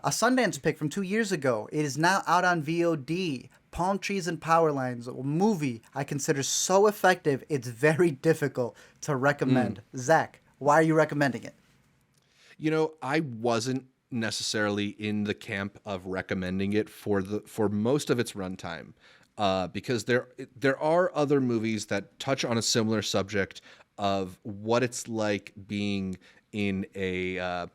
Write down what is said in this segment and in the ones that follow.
A Sundance pick from 2 years ago. It is now out on VOD. Palm Trees and Power Lines, a movie I consider so effective, it's very difficult to recommend. Zach, why are you recommending it? I wasn't necessarily in the camp of recommending it for most of its runtime, because there are other movies that touch on a similar subject of what it's like being in a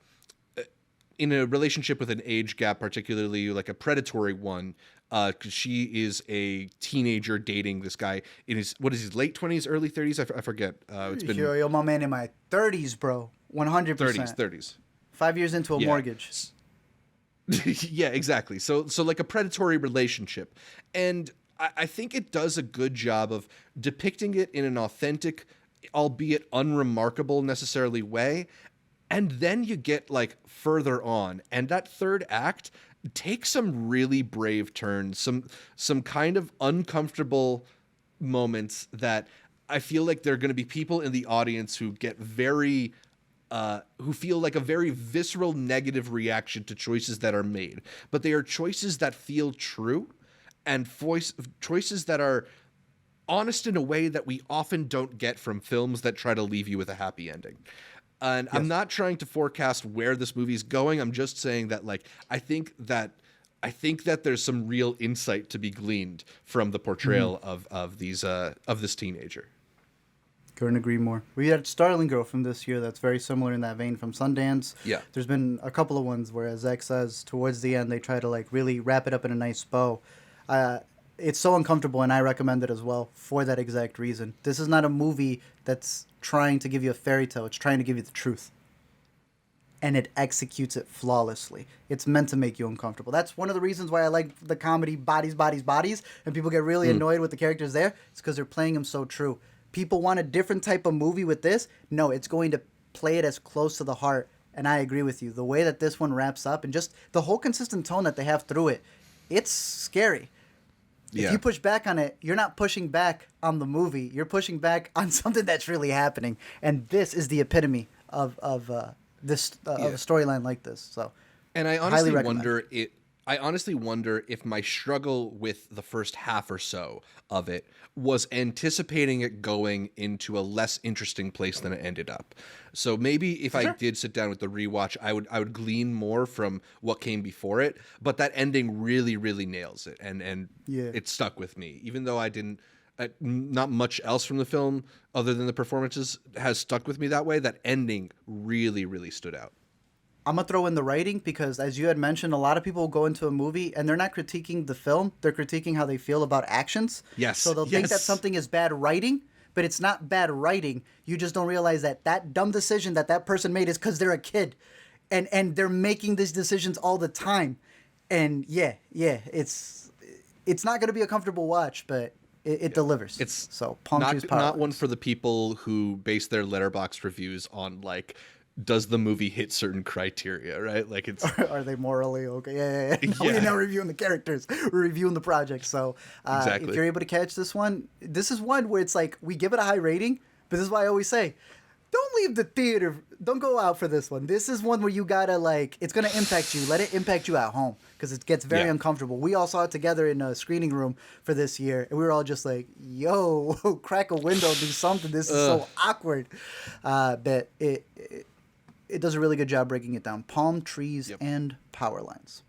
relationship with an age gap, particularly like a predatory one. Because she is a teenager dating this guy in his late 20s, early 30s. I forget. It's been Yo, my man in my 30s, bro. 30s, 100%. 30s. 5 years into a Yeah. mortgage. Yeah, exactly. So like a predatory relationship. And I think it does a good job of depicting it in an authentic, albeit unremarkable necessarily way. And then you get like further on, and that third act takes some really brave turns, some kind of uncomfortable moments that I feel like there are going to be people in the audience who get very who feel like a very visceral negative reaction to choices that are made, but they are choices that feel true and choices that are honest in a way that we often don't get from films that try to leave you with a happy ending. And Yes. I'm not trying to forecast where this movie's going. I'm just saying that like I think that there's some real insight to be gleaned from the portrayal of this teenager. Couldn't agree more. We had Starling Girl from this year that's very similar in that vein from Sundance. Yeah. There's been a couple of ones where, as Zach says, towards the end they try to like really wrap it up in a nice bow. It's so uncomfortable, and I recommend it as well for that exact reason. This is not a movie that's trying to give you a fairy tale. It's trying to give you the truth. And it executes it flawlessly. It's meant to make you uncomfortable. That's one of the reasons why I like the comedy Bodies, Bodies, Bodies, and people get really annoyed with the characters there. It's because they're playing them so true. People want a different type of movie with this. No, it's going to play it as close to the heart. And I agree with you. The way that this one wraps up and just the whole consistent tone that they have through it, it's scary. Yeah. If you push back on it, you're not pushing back on the movie. You're pushing back on something that's really happening. And this is the epitome of a storyline like this. So, And I highly honestly recommend. wonder if my struggle with the first half or so of it was anticipating it going into a less interesting place than it ended up. So maybe if I did sit down with the rewatch, I would glean more from what came before it. But that ending really, really nails it, and Yeah. it stuck with me, even though I didn't. Not much else from the film other than the performances has stuck with me that way. That ending really, really stood out. I'm going to throw in the writing because, as you had mentioned, a lot of people go into a movie and they're not critiquing the film. They're critiquing how they feel about actions. Yes, So they'll think that yes. something is bad writing, but it's not bad writing. You just don't realize that that dumb decision that person made is because they're a kid. And they're making these decisions all the time. And yeah, it's not going to be a comfortable watch, but it delivers. It's so Palm Trees Power not one Lines. for the people who base their letterbox reviews on like, does the movie hit certain criteria, right? Like it's Are they morally okay? Yeah. No, Yeah. we're not reviewing the characters. We're reviewing the project. So Exactly. if you're able to catch this is one where it's like we give it a high rating, but this is why I always say, don't leave the theater. Don't go out for this one. This is one where you gotta like, it's gonna impact you. Let it impact you at home because it gets very Yeah. uncomfortable. We all saw it together in a screening room for this year, and we were all just like, "Yo, crack a window, do something. This is so awkward." But it does a really good job breaking it down. Palm trees Yep. and power lines.